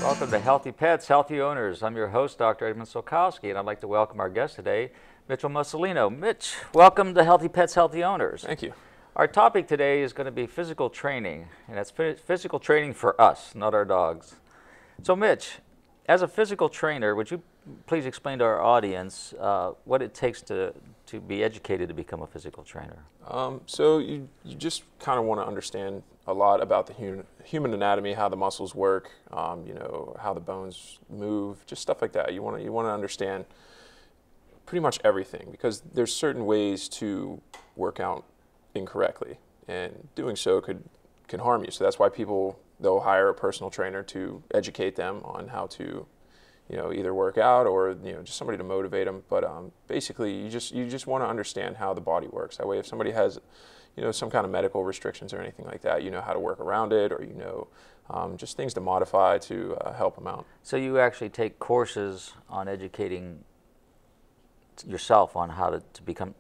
Welcome to Healthy Pets, Healthy Owners. I'm your host, Dr. Edmund Sulkowski, and I'd like to welcome our guest today, Mitchell Musolino. Mitch, welcome to Healthy Pets, Healthy Owners. Thank you. Our topic today is going to be physical training, and that's physical training for us, not our dogs. So Mitch, as a physical trainer, would you please explain to our audience what it takes to be educated to become a physical trainer? So you just kind of want to understand a lot about the human anatomy, how the muscles work, you know, how the bones move, just stuff like that. You want to understand pretty much everything, because there's certain ways to work out incorrectly, and doing so can harm you. So that's why they'll hire a personal trainer to educate them on how to, you know, either work out or, you know, just somebody to motivate them. But basically, you just want to understand how the body works. That way, if somebody has, you know, some kind of medical restrictions or anything like that, you know how to work around it, or you know, just things to modify to help them out. So you actually take courses on educating yourself on how to become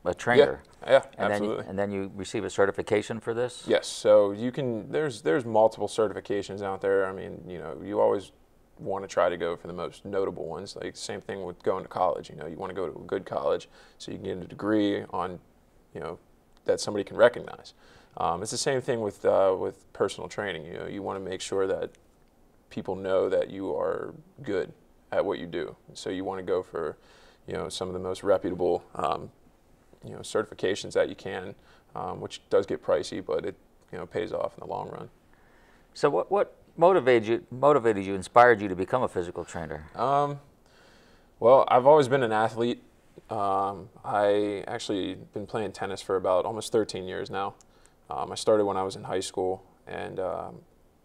a trainer. Yeah, absolutely. And then you receive a certification for this? Yes. So you can. There's multiple certifications out there. I mean, you know, you always want to try to go for the most notable ones. Like same thing with going to college. You know, you want to go to a good college so you can get a degree on, you know, that somebody can recognize. It's the same thing with personal training. You know, you want to make sure that people know that you are good at what you do. So you want to go for, you know, some of the most reputable, you know, certifications that you can, which does get pricey, but it, you know, pays off in the long run. So what motivated you, inspired you to become a physical trainer? Well, I've always been an athlete. I actually been playing tennis for about almost 13 years now. I started when I was in high school, and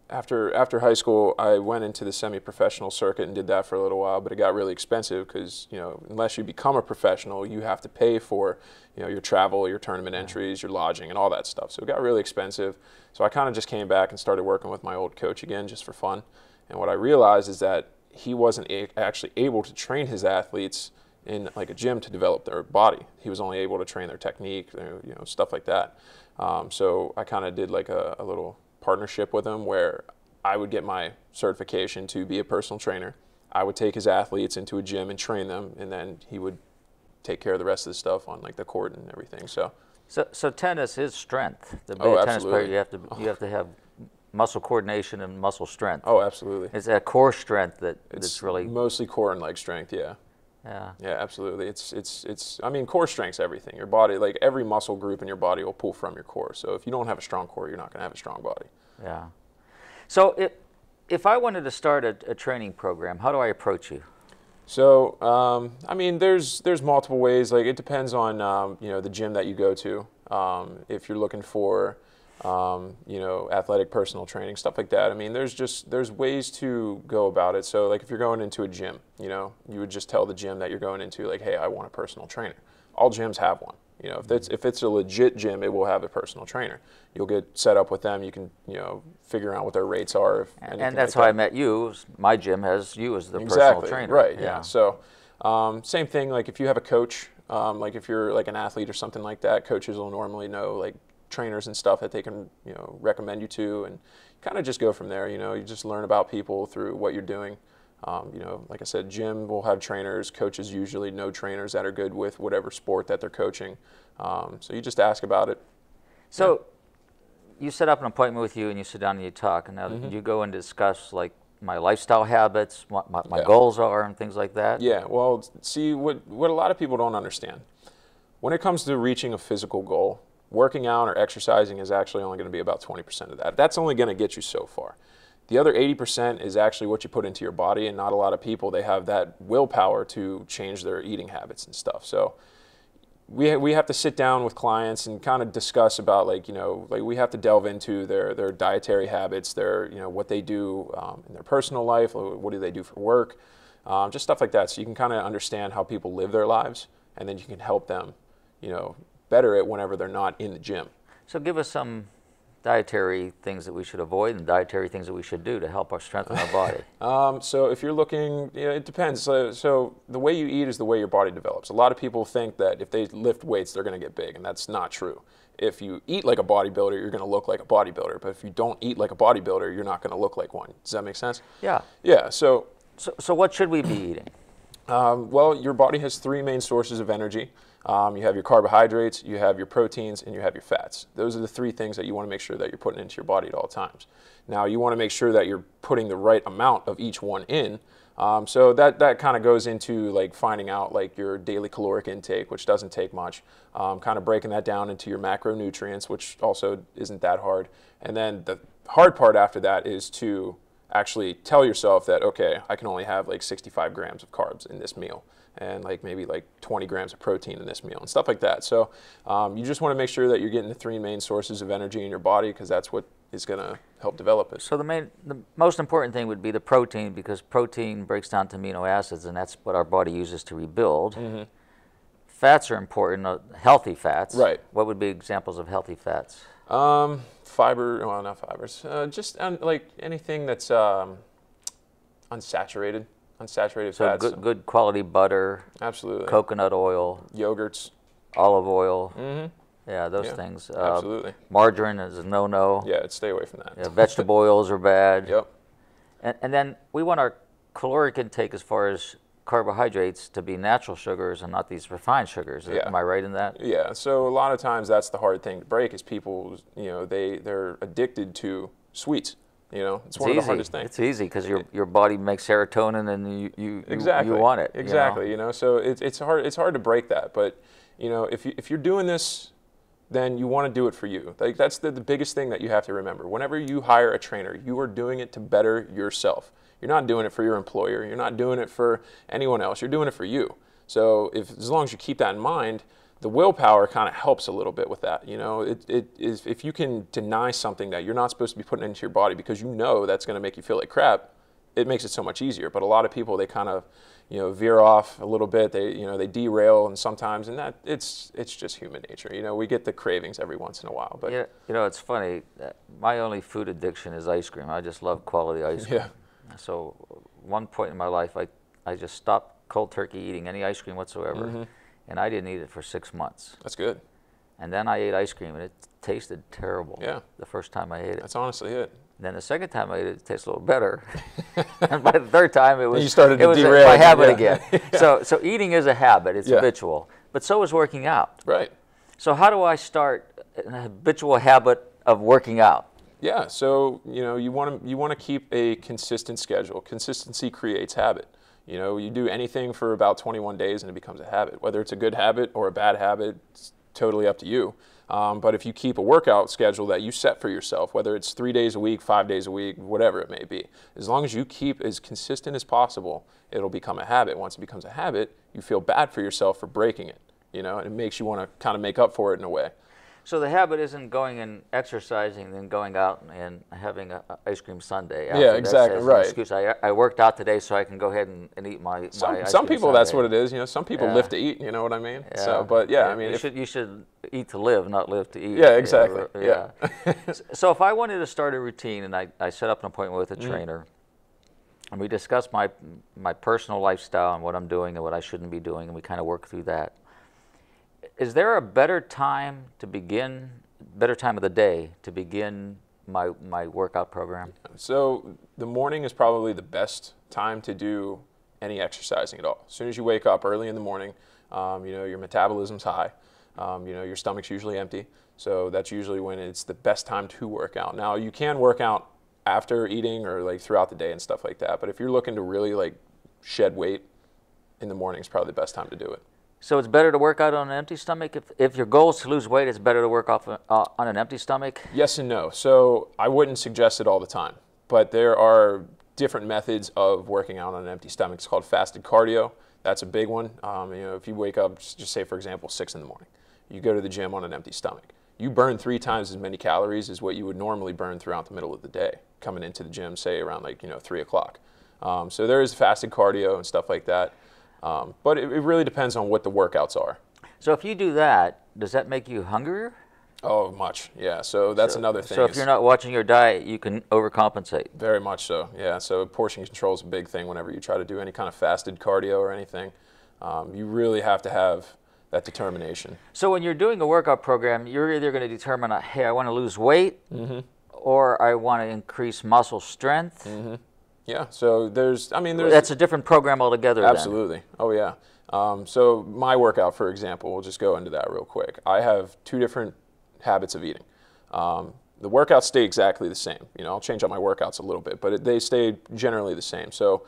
after high school, I went into the semi-professional circuit and did that for a little while, but it got really expensive because, you know, unless you become a professional, you have to pay for, you know, your travel, your tournament entries, your lodging, and all that stuff. So it got really expensive. So I kind of just came back and started working with my old coach again, just for fun. And what I realized is that he wasn't actually able to train his athletes in like a gym to develop their body. He was only able to train their technique, you know, stuff like that. So I kind of did like a little partnership with him where I would get my certification to be a personal trainer. I would take his athletes into a gym and train them, and then he would take care of the rest of the stuff on like the court and everything. So tennis is strength. To be Oh, a tennis player, absolutely. you have to have muscle coordination and muscle strength. Oh, absolutely. It's that core strength It's that's really mostly core and leg strength. Yeah. Yeah. Yeah, absolutely. It's. I mean, core strength's everything. Your body, like every muscle group in your body, will pull from your core. So if you don't have a strong core, you're not going to have a strong body. Yeah. So if I wanted to start a training program, how do I approach you? So I mean, there's multiple ways. Like it depends on you know, the gym that you go to. If you're looking for you know, athletic personal training, stuff like that. I mean, there's ways to go about it. So like if you're going into a gym, you know, you would just tell the gym that you're going into, like, hey, I want a personal trainer. All gyms have one. You know, if it's a legit gym, it will have a personal trainer. You'll get set up with them. You can, you know, figure out what their rates are. And that's how I met you. My gym has you as the Exactly, personal trainer. Right. Yeah. So same thing. Like if you have a coach, like if you're like an athlete or something like that, coaches will normally know like trainers and stuff that they can, you know, recommend you to, and kind of just go from there. You know, you just learn about people through what you're doing. You know, like I said, gym will have trainers. Coaches usually know trainers that are good with whatever sport that they're coaching. So you just ask about it. So you set up an appointment with you, and you sit down and you talk. And now you go and discuss like my lifestyle habits, what my goals are, and things like that. Yeah. Well, see, what a lot of people don't understand, when it comes to reaching a physical goal, working out or exercising is actually only going to be about 20% of that. That's only going to get you so far. The other 80% is actually what you put into your body, and not a lot of people, they have that willpower to change their eating habits and stuff. So we have to sit down with clients and kind of discuss about, like, you know, like we have to delve into their dietary habits, their, you know, what they do in their personal life, what do they do for work, just stuff like that. So you can kind of understand how people live their lives, and then you can help them, you know, better it whenever they're not in the gym. So give us some dietary things that we should avoid and dietary things that we should do to help our strengthen our body? So if you're looking, it depends. So the way you eat is the way your body develops. A lot of people think that if they lift weights, they're going to get big, and that's not true. If you eat like a bodybuilder, you're going to look like a bodybuilder. But if you don't eat like a bodybuilder, you're not going to look like one. Does that make sense? Yeah. Yeah. So what should we be eating? Well, your body has three main sources of energy. You have your carbohydrates, you have your proteins, and you have your fats. Those are the three things that you want to make sure that you're putting into your body at all times. Now, you want to make sure that you're putting the right amount of each one in. So that kind of goes into like finding out like your daily caloric intake, which doesn't take much, kind of breaking that down into your macronutrients, which also isn't that hard. And then the hard part after that is to actually tell yourself that, okay, I can only have like 65 grams of carbs in this meal, and like maybe like 20 grams of protein in this meal and stuff like that. So you just want to make sure that you're getting the three main sources of energy in your body, because that's what is going to help develop it. So the most important thing would be the protein, because protein breaks down to amino acids, and that's what our body uses to rebuild. Mm-hmm. Fats are important, healthy fats. Right. What would be examples of healthy fats? Fiber, well, not fibers, just like anything that's unsaturated fats. So good quality butter. Absolutely. Coconut oil. Yogurts. Olive oil. Mm-hmm. Yeah, those things. Absolutely. Margarine is a no-no. Yeah, stay away from that. Yeah, vegetable oils are bad. Yep. And then we want our caloric intake as far as carbohydrates to be natural sugars and not these refined sugars. Yeah. Am I right in that? Yeah. So a lot of times that's the hard thing to break, is people, they're addicted to sweets. It's one of the hardest things. It's easy because your body makes serotonin and you exactly. you want it. Exactly. So it's hard to break that. But if you're doing this, then you want to do it for you. Like that's the biggest thing that you have to remember. Whenever you hire a trainer, you are doing it to better yourself. You're not doing it for your employer. You're not doing it for anyone else. You're doing it for you. So as long as you keep that in mind, the willpower kind of helps a little bit with that. It is, if you can deny something that you're not supposed to be putting into your body because that's going to make you feel like crap, it makes it so much easier. But a lot of people, they kind of veer off a little bit. They derail, and sometimes, and that it's just human nature. We get the cravings every once in a while. But it's funny. My only food addiction is ice cream. I just love quality ice cream. Yeah. So one point in my life, I just stopped cold turkey eating any ice cream whatsoever, mm-hmm. and I didn't eat it for 6 months. That's good. And then I ate ice cream, and it tasted terrible. Yeah. The first time I ate it. That's honestly it. And then the second time I ate it, it tasted a little better. And by the third time, it was you started to derail my habit again. Yeah. So eating is a habit. It's habitual. But so is working out. Right. So how do I start a habitual habit of working out? Yeah, so you want to keep a consistent schedule. Consistency creates habit. You do anything for about 21 days and it becomes a habit. Whether it's a good habit or a bad habit, it's totally up to you. But if you keep a workout schedule that you set for yourself, whether it's 3 days a week, 5 days a week, whatever it may be, as long as you keep as consistent as possible, it'll become a habit. Once it becomes a habit, you feel bad for yourself for breaking it, and it makes you want to kind of make up for it in a way. So the habit isn't going and exercising, then going out and having an ice cream sundae. Yeah, exactly, right. Excuse. I worked out today, so I can go ahead and eat my ice cream Some people, sundae. that's what it is. Some people live to eat. You know what I mean? Yeah. So, but yeah, I mean, you should eat to live, not live to eat. Yeah, exactly. Yeah. So if I wanted to start a routine, and I set up an appointment with a trainer, and we discussed my personal lifestyle and what I'm doing and what I shouldn't be doing, and we kind of work through that. Is there a better time of the day to begin my workout program? So the morning is probably the best time to do any exercising at all. As soon as you wake up early in the morning, your metabolism's high, your stomach's usually empty. So that's usually when it's the best time to work out. Now you can work out after eating or like throughout the day and stuff like that. But if you're looking to really like shed weight, in the morning is probably the best time to do it. So it's better to work out on an empty stomach? If your goal is to lose weight, it's better to work off on an empty stomach? Yes and no. So I wouldn't suggest it all the time. But there are different methods of working out on an empty stomach. It's called fasted cardio. That's a big one. If you wake up, just say, for example, 6 in the morning. You go to the gym on an empty stomach. You burn 3 times as many calories as what you would normally burn throughout the middle of the day, coming into the gym, say, around 3 o'clock. So there is fasted cardio and stuff like that. But it really depends on what the workouts are. So if you do that, does that make you hungrier? Oh, much, yeah. So that's another thing. So if you're not watching your diet, you can overcompensate. Very much so, yeah. So portion control is a big thing whenever you try to do any kind of fasted cardio or anything. You really have to have that determination. So when you're doing a workout program, you're either going to determine, hey, I want to lose weight, or I want to increase muscle strength. Yeah, so there's That's a different program altogether. Absolutely. Oh, yeah. So my workout, for example, we'll just go into that real quick. I have 2 different habits of eating. The workouts stay exactly the same. You know, I'll change up my workouts a little bit, but they stay generally the same. So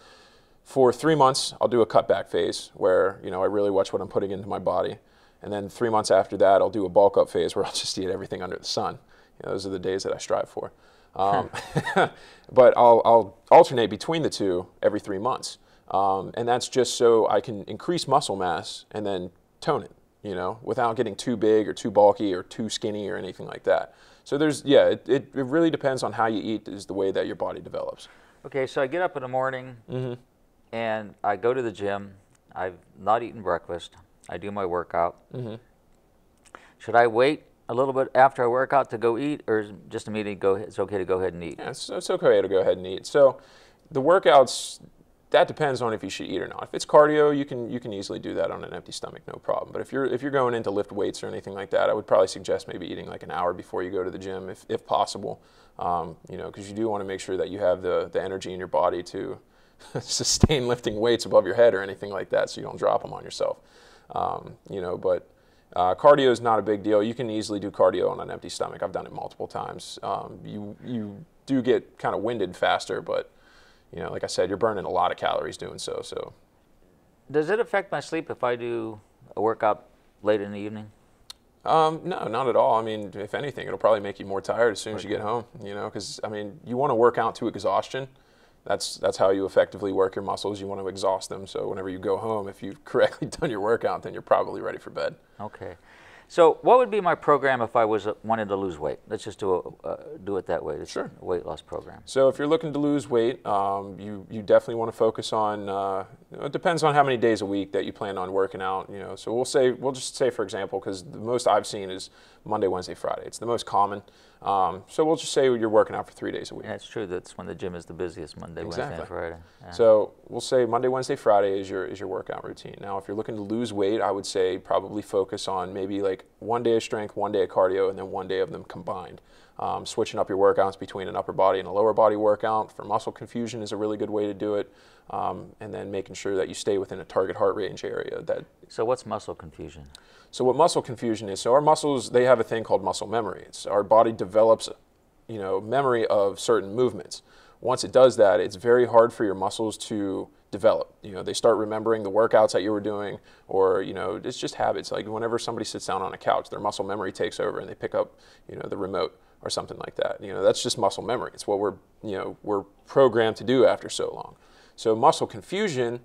for 3 months, I'll do a cutback phase where, you know, I really watch what I'm putting into my body. And then 3 months after that, I'll do a bulk up phase where I'll just eat everything under the sun. You know, those are the days that I strive for. But I'll alternate between the 2 every 3 months. And that's just so I can increase muscle mass and then tone it, you know, without getting too big or too bulky or too skinny or anything like that. So there's, yeah, it really depends on how you eat is the way that your body develops. Okay, so I get up in the morning and I go to the gym. I've not eaten breakfast. I do my workout. Should I wait a little bit after I work out to go eat, or just immediately go? It's okay to go ahead and eat. Yeah, it's okay to go ahead and eat. So the workouts, that depends on if you should eat or not. If it's cardio, you can easily do that on an empty stomach, no problem. But if you're going in to lift weights or anything like that, I would probably suggest maybe eating like an hour before you go to the gym, if possible. You know, because you do want to make sure that you have the energy in your body to sustain lifting weights above your head or anything like that, so you don't drop them on yourself. You know, but cardio is not a big deal. You can easily do cardio on an empty stomach. I've done it multiple times. You do get kind of winded faster, but you know, like I said, you're burning a lot of calories doing so. So, does it affect my sleep if I do a workout late in the evening? No, not at all. I mean, if anything, it'll probably make you more tired as soon as you get home. You know, because I mean, you want to work out to exhaustion. That's how you effectively work your muscles. You want to exhaust them. So whenever you go home, if you've correctly done your workout, then you're probably ready for bed. Okay. So what would be my program if I wanted to lose weight? Let's just do it that way. It's Sure. A weight loss program. So if you're looking to lose weight, you definitely want to focus on. It depends on how many days a week that you plan on working out. You know, so we'll just say, for example, because the most I've seen is Monday, Wednesday, Friday. It's the most common. So we'll just say you're working out for 3 days a week. Yeah, it's true. That's when the gym is the busiest, Monday, Exactly. Wednesday, and Friday. Yeah. So we'll say Monday, Wednesday, Friday is your workout routine. Now, if you're looking to lose weight, I would say probably focus on maybe like 1 day of strength, 1 day of cardio, and then 1 day of them combined. Switching up your workouts between an upper body and a lower body workout for muscle confusion is a really good way to do it. And then making sure that you stay within a target heart range area. So what's muscle confusion? So what muscle confusion is, so our muscles, they have a thing called muscle memory. It's our body develops, you know, memory of certain movements. Once it does that, it's very hard for your muscles to develop. You know, they start remembering the workouts that you were doing, or, you know, it's just habits. Like whenever somebody sits down on a couch, their muscle memory takes over and they pick up, you know, the remote or something like that. You know, that's just muscle memory. It's what we're programmed to do after so long. So muscle confusion,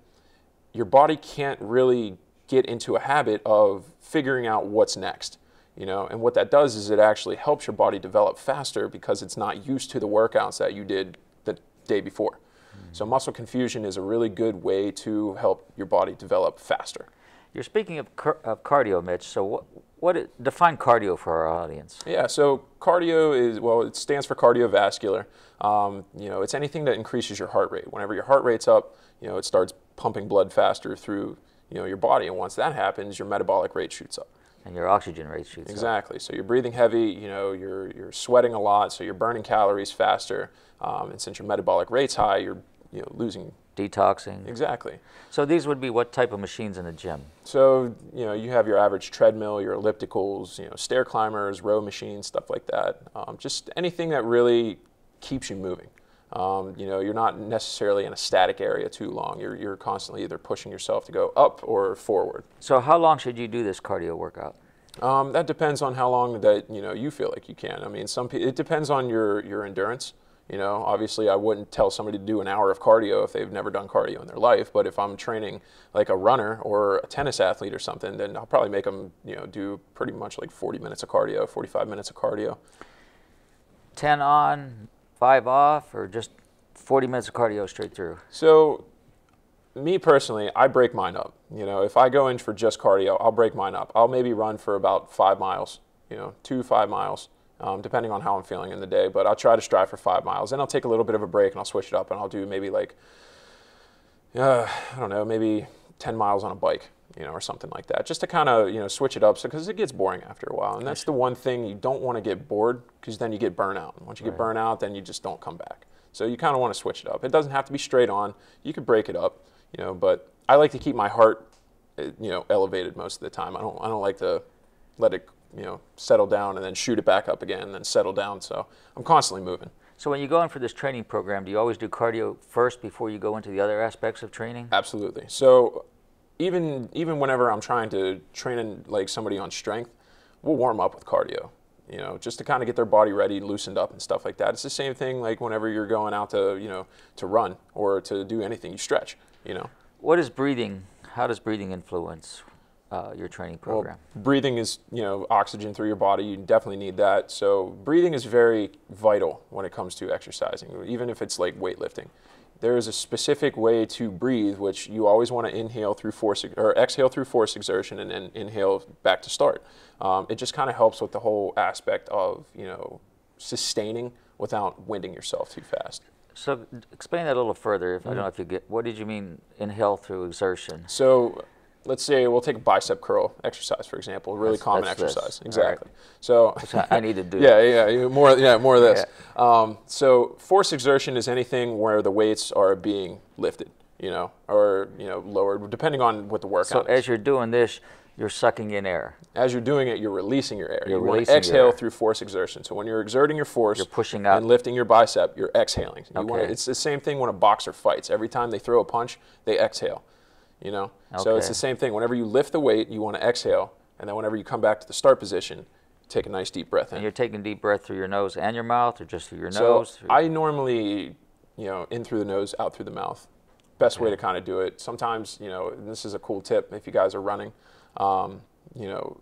your body can't really get into a habit of figuring out what's next, you know, and what that does is it actually helps your body develop faster because it's not used to the workouts that you did the day before. So muscle confusion is a really good way to help your body develop faster. You're speaking of cardio, Mitch. So define cardio for our audience? Yeah, so cardio is, well, it stands for cardiovascular. You know, it's anything that increases your heart rate. Whenever your heart rate's up, you know, it starts pumping blood faster through, you know, your body. And once that happens, your metabolic rate shoots up. And your oxygen rate shoots up. Exactly. So you're breathing heavy, you know, you're sweating a lot, so you're burning calories faster. And since your metabolic rate's high, you're, you know, losing. Detoxing. Exactly. So these would be what type of machines in the gym? So, you know, you have your average treadmill, your ellipticals, you know, stair climbers, row machines, stuff like that. Just anything that really keeps you moving. You know, you're not necessarily in a static area too long. You're constantly either pushing yourself to go up or forward. So how long should you do this cardio workout? That depends on how long that, you know, you feel like you can. I mean, it depends on your endurance. You know, obviously I wouldn't tell somebody to do an hour of cardio if they've never done cardio in their life, but if I'm training like a runner or a tennis athlete or something, then I'll probably make them, you know, do pretty much like 40 minutes of cardio, 45 minutes of cardio. 10 on, 5 off, or just 40 minutes of cardio straight through? So, me personally, I break mine up. You know, if I go in for just cardio, I'll break mine up. I'll maybe run for about 5 miles, 2 to 5 miles, depending on how I'm feeling in the day. But I'll try to strive for 5 miles. Then I'll take a little bit of a break and I'll switch it up and I'll do maybe like, I don't know, maybe 10 miles on a bike, or something like that, just to kind of, switch it up. So, because it gets boring after a while. And that's the one thing, you don't want to get bored, because then you get burnout. Once you get burnt out, then you just don't come back. So you kind of want to switch it up. It doesn't have to be straight on. You could break it up, but I like to keep my heart, elevated most of the time. I don't like to let it, settle down and then shoot it back up again and then settle down. So I'm constantly moving. So when you go in for this training program, do you always do cardio first before you go into the other aspects of training? Absolutely. So even whenever I'm trying to train in, like, somebody on strength, we'll warm up with cardio, just to kind of get their body ready, loosened up and stuff like that. It's the same thing like whenever you're going out to, to run or to do anything, you stretch, What is breathing? How does breathing influence your training program? Well, breathing is, oxygen through your body. You definitely need that. So breathing is very vital when it comes to exercising, even if it's like weightlifting. There is a specific way to breathe, which you always want to inhale through force, or exhale through force exertion, and then inhale back to start. It just kind of helps with the whole aspect of, sustaining without winding yourself too fast. So explain that a little further. I don't know if you get, what did you mean inhale through exertion? So let's say we'll take a bicep curl exercise, for example, a really common exercise. Exactly. Right. So I need to do more of this. Yeah. So force exertion is anything where the weights are being lifted, or lowered, depending on what the workout is. So as you're doing this, you're sucking in air. As you're doing it, you're releasing your air. You want to exhale through force exertion. So when you're exerting your force, you're pushing out and lifting your bicep, you're exhaling. It's the same thing when a boxer fights. Every time they throw a punch, they exhale. So it's the same thing. Whenever you lift the weight, you want to exhale, and then whenever you come back to the start position, take a nice deep breath in. And you're taking deep breath through your nose and your mouth, or just through your nose? I normally, in through the nose, out through the mouth. Best way to kind of do it. Sometimes, and this is a cool tip if you guys are running,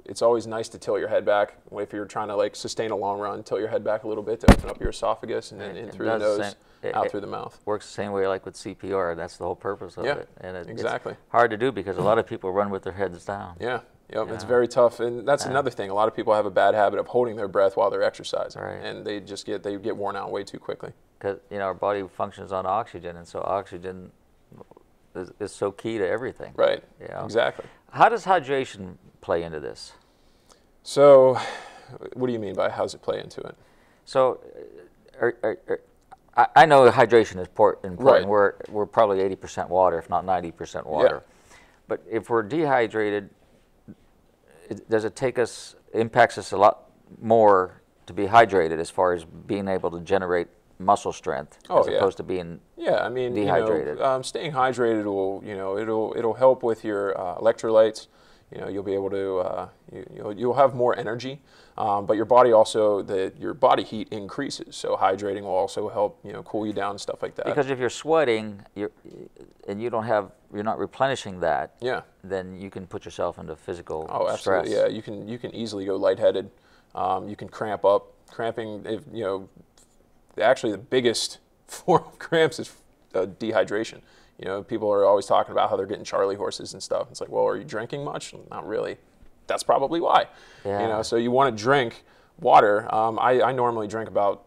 it's always nice to tilt your head back. If you're trying to sustain a long run, tilt your head back a little bit to open up your esophagus, and then in through the nose, out through the mouth. Works the same way like with CPR. That's the whole purpose of it. And exactly. It's hard to do because a lot of people run with their heads down. It's very tough, and that's another thing. A lot of people have a bad habit of holding their breath while they're exercising, and they get worn out way too quickly. Because our body functions on oxygen, and so oxygen is so key to everything. Right. Exactly. How does hydration play into this? So, what do you mean by how does it play into it? So, I know hydration is important. Right. We're probably 80% water, if not 90% water. But if we're dehydrated, does it impacts us a lot more to be hydrated as far as being able to generate muscle strength as opposed to being dehydrated? Staying hydrated will, it'll help with your electrolytes. You'll be able to, you'll have more energy, but your body also, your body heat increases. So hydrating will also help, cool you down and stuff like that. Because if you're sweating, and you're not replenishing that, then you can put yourself into physical stress. Absolutely. Yeah, you can easily go lightheaded. You can cramp up. Cramping, actually the biggest form of cramps is dehydration. People are always talking about how they're getting Charlie horses and stuff. It's like, well, are you drinking much? Not really. That's probably why. So you want to drink water. I normally drink about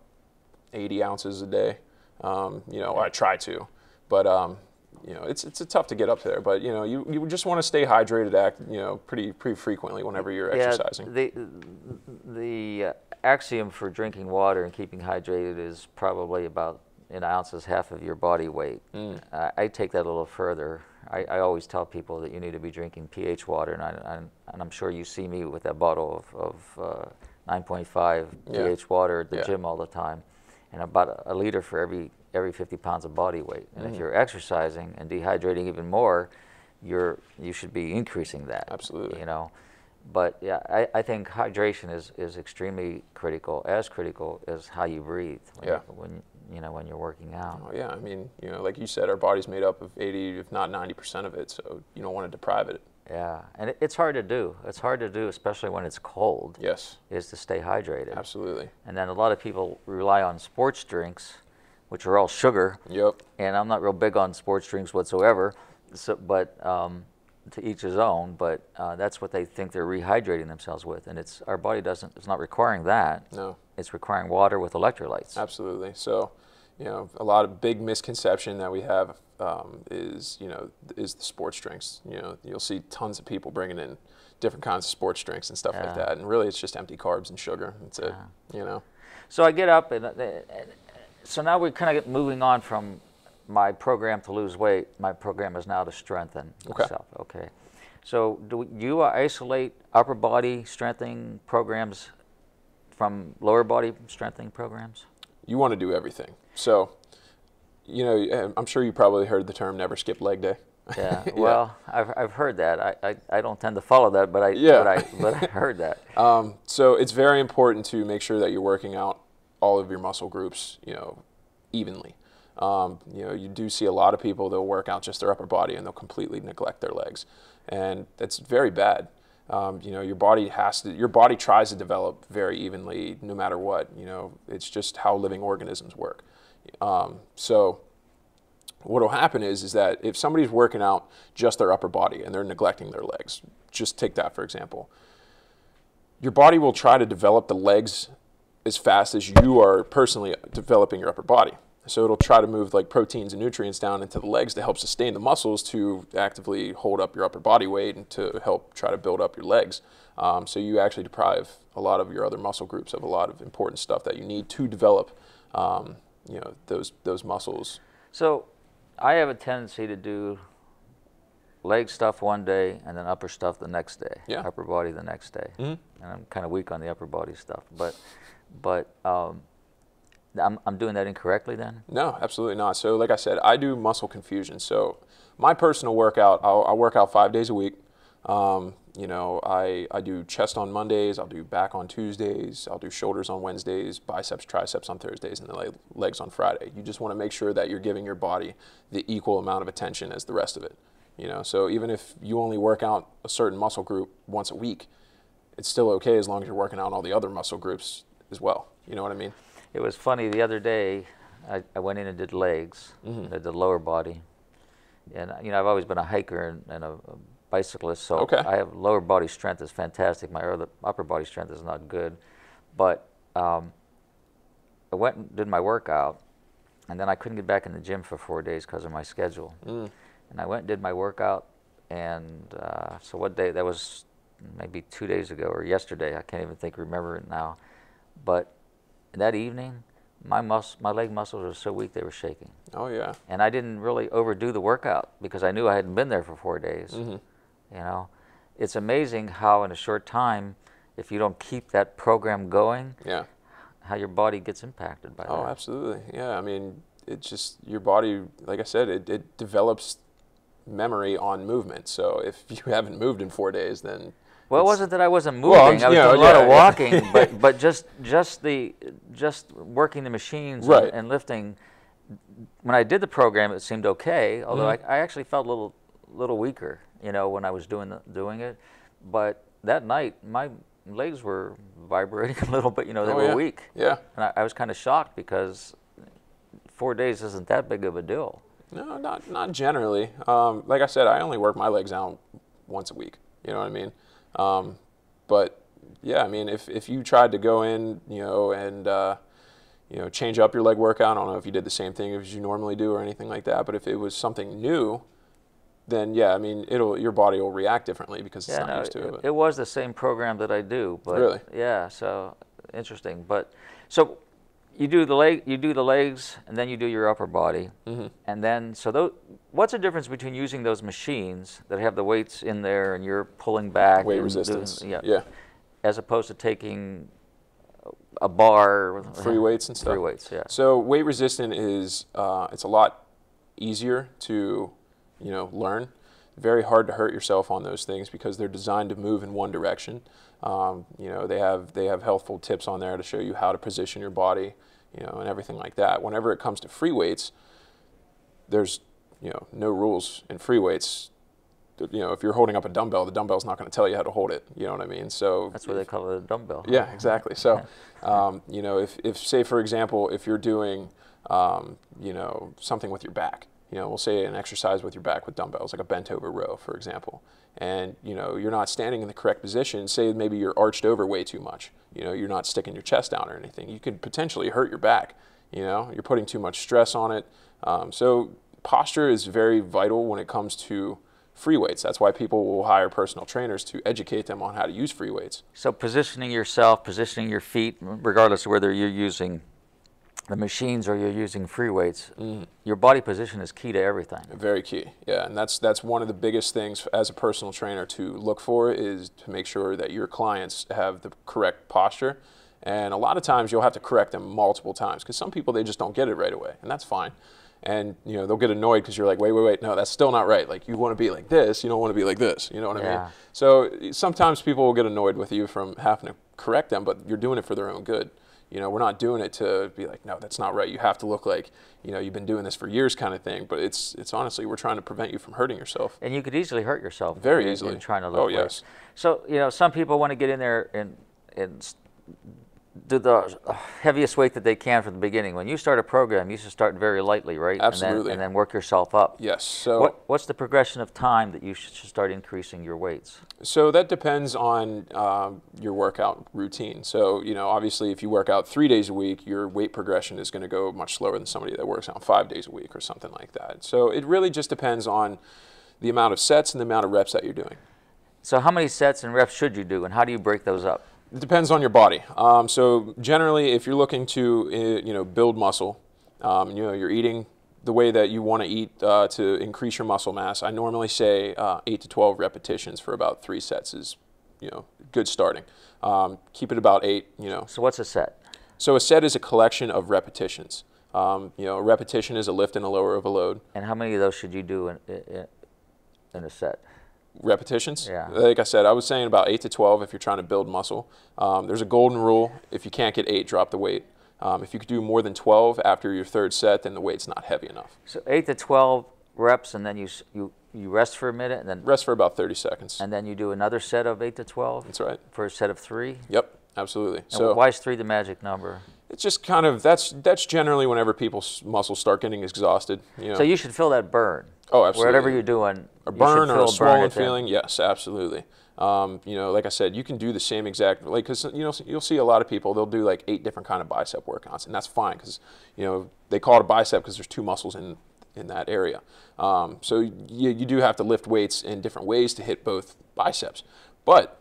80 ounces a day. I try to, but it's tough to get up there. But you just want to stay hydrated, pretty frequently whenever you're exercising. The axiom for drinking water and keeping hydrated is probably about in ounces half of your body weight. I take that a little further. I always tell people that you need to be drinking pH water, and I'm sure you see me with that bottle of 9.5 pH water at the gym all the time, and about a liter for every 50 pounds of body weight. And if you're exercising and dehydrating even more, you should be increasing that. Absolutely. But I think hydration is extremely critical as how you breathe when you're working out. Oh yeah, I mean, like you said, our body's made up of 80, if not 90% of it, so you don't want to deprive it. Yeah, and it's hard to do. It's hard to do, especially when it's cold. Yes. Is to stay hydrated. Absolutely. And then a lot of people rely on sports drinks, which are all sugar. Yep. And I'm not real big on sports drinks whatsoever. So, but to each his own, but that's what they think they're rehydrating themselves with, and our body it's not requiring that. No. It's requiring water with electrolytes. Absolutely. So, a lot of big misconception that we have is the sports drinks. You'll see tons of people bringing in different kinds of sports drinks and stuff like that, and really it's just empty carbs and sugar. That's it. So I get up, and so now we're kind of moving on from my program to lose weight. My program is now to strengthen myself. Okay. So do you isolate upper body strengthening programs from lower body strengthening programs? You want to do everything. So, I'm sure you probably heard the term "never skip leg day." Yeah. Well, I've heard that. I don't tend to follow that, but I heard that. So it's very important to make sure that you're working out all of your muscle groups, evenly. You do see a lot of people, they'll work out just their upper body and they'll completely neglect their legs, and that's very bad. Your body tries to develop very evenly no matter what. It's just how living organisms work. So what will happen is that if somebody's working out just their upper body and they're neglecting their legs, just take that for example, your body will try to develop the legs as fast as you are personally developing your upper body. So it'll try to move like proteins and nutrients down into the legs to help sustain the muscles to actively hold up your upper body weight and to help try to build up your legs. So you actually deprive a lot of your other muscle groups of a lot of important stuff that you need to develop, those muscles. So I have a tendency to do leg stuff one day and then upper stuff the next day. Yeah. Upper body the next day. Mm-hmm. And I'm kind of weak on the upper body stuff, but I'm doing that incorrectly then? No, absolutely not. So like I said, I do muscle confusion. So my personal workout, I'll work out 5 days a week. I do chest on Mondays, I'll do back on Tuesdays, I'll do shoulders on Wednesdays, biceps, triceps on Thursdays, and then legs on Friday. You just want to make sure that you're giving your body the equal amount of attention as the rest of it. So even if you only work out a certain muscle group once a week, it's still okay as long as you're working out all the other muscle groups as well. You know what I mean? It was funny, the other day, I went in and did legs, Mm-hmm. and I did lower body. And, I've always been a hiker and a bicyclist, so Okay. I have lower body strength is fantastic. My upper body strength is not good. But I went and did my workout, and then I couldn't get back in the gym for 4 days because of my schedule. And I went and did my workout, and so what day, that was maybe 2 days ago or yesterday, I can't even remember it now. But that evening, my leg muscles were so weak they were shaking. Oh yeah. And I didn't really overdo the workout because I knew I hadn't been there for 4 days. Mm-hmm. It's amazing how in a short time, if you don't keep that program going, Yeah. how your body gets impacted by that. Oh, absolutely. Yeah, I mean, it's just your body, like I said, it develops memory on movement. So if you haven't moved in 4 days, then well, it wasn't that I wasn't moving. Well, I was doing a lot of walking, but just working the machines Right. and lifting. When I did the program, it seemed okay. Although I actually felt a little weaker, when I was doing it. But that night, my legs were vibrating a little bit. They were weak. Yeah. And I was kind of shocked because 4 days isn't that big of a deal. No, not generally. Like I said, I only work my legs out once a week. You know what I mean? But yeah, I mean, if you tried to go in, and change up your leg workout, I don't know if you did the same thing as you normally do or anything like that. But if it was something new, then yeah, I mean, your body will react differently because it's not used to it. It was the same program that I do, but really, yeah. So interesting. But so you do the legs, and then you do your upper body, and then what's the difference between using those machines that have the weights in there and you're pulling back, weight resistance, as opposed to taking a bar, free weights and stuff. Free weights, yeah. So weight resistant is it's a lot easier to learn. Very hard to hurt yourself on those things because they're designed to move in one direction. They have helpful tips on there to show you how to position your body, and everything like that. Whenever it comes to free weights, there's no rules in free weights. If you're holding up a dumbbell, the dumbbell's not going to tell you how to hold it. You know what I mean? So that's why they call it a dumbbell. Yeah, exactly. So, if say for example, if you're doing something with your back, we'll say an exercise with your back with dumbbells, like a bent over row, for example. And, you're not standing in the correct position. Say maybe you're arched over way too much. You're not sticking your chest down or anything. You could potentially hurt your back. You're putting too much stress on it. So posture is very vital when it comes to free weights. That's why people will hire personal trainers to educate them on how to use free weights. So positioning yourself, positioning your feet, regardless of whether you're using the machines or you're using free weights, your body position is key to everything. Very key, yeah. And that's one of the biggest things as a personal trainer to look for, is to make sure that your clients have the correct posture. And a lot of times you'll have to correct them multiple times, because some people, they just don't get it right away, and that's fine. And they'll get annoyed because you're like, wait, no, that's still not right. Like, you want to be like this, you don't want to be like this. You know what I mean? So sometimes people will get annoyed with you from having to correct them, but you're doing it for their own good. We're not doing it to be like, no, that's not right. You have to look like, you've been doing this for years, kind of thing. But it's honestly, we're trying to prevent you from hurting yourself. And you could easily hurt yourself. Very easily. In trying to look. Oh, yes. So, some people want to get in there and do the heaviest weight that they can from the beginning. When you start a program, you should start very lightly, right? Absolutely. And then work yourself up. Yes. So what's the progression of time that you should start increasing your weights? So that depends on your workout routine. So, obviously if you work out 3 days a week, your weight progression is going to go much slower than somebody that works out 5 days a week or something like that. So it really just depends on the amount of sets and the amount of reps that you're doing. So how many sets and reps should you do, and how do you break those up? It depends on your body. So generally, if you're looking to build muscle, you're eating the way that you want to eat to increase your muscle mass. I normally say 8 to 12 repetitions for about 3 sets is good starting. Keep it about 8. So what's a set? So a set is a collection of repetitions. A repetition is a lift and a lower of a load. And how many of those should you do in a set? Repetitions? Yeah. Like I said, I was saying about 8 to 12 if you're trying to build muscle. There's a golden rule. If you can't get 8, drop the weight. If you could do more than 12 after your 3rd set, then the weight's not heavy enough. So 8 to 12 reps, and then you rest for a minute, and then rest for about 30 seconds. And then you do another set of 8 to 12? That's right. For a set of 3? Yep, absolutely. And so why is 3 the magic number? It's just kind of, that's generally whenever people's muscles start getting exhausted. So you should feel that burn. Oh, absolutely. Whatever you're doing, a burn or a swollen feeling, then. yes, absolutely. Like I said, you can do the same exact, because you'll see a lot of people, they'll do like 8 different kind of bicep workouts, and that's fine, because they call it a bicep because there's 2 muscles in that area. So you do have to lift weights in different ways to hit both biceps, but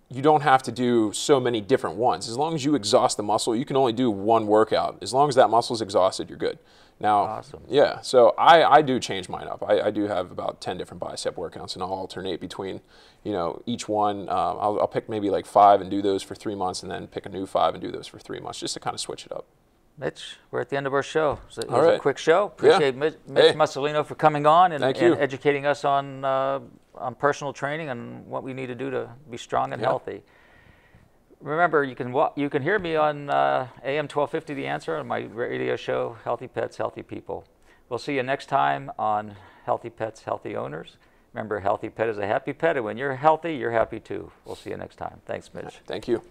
you don't have to do so many different ones. As long as you exhaust the muscle, you can only do 1 workout. As long as that muscle is exhausted, you're good. Now, awesome. Yeah, so I do change mine up. I do have about 10 different bicep workouts, and I'll alternate between, each one. I'll pick maybe like 5 and do those for 3 months, and then pick a new 5 and do those for 3 months, just to kind of switch it up. Mitch, we're at the end of our show. It was All right. a quick show. Appreciate Mitch Musolino for coming on and educating us on personal training and what we need to do to be strong and healthy. Remember, you can hear me on AM 1250 The Answer, on my radio show, Healthy Pets, Healthy People. We'll see you next time on Healthy Pets, Healthy Owners. Remember, a healthy pet is a happy pet, and when you're healthy, you're happy too. We'll see you next time. Thanks, Mitch. Thank you.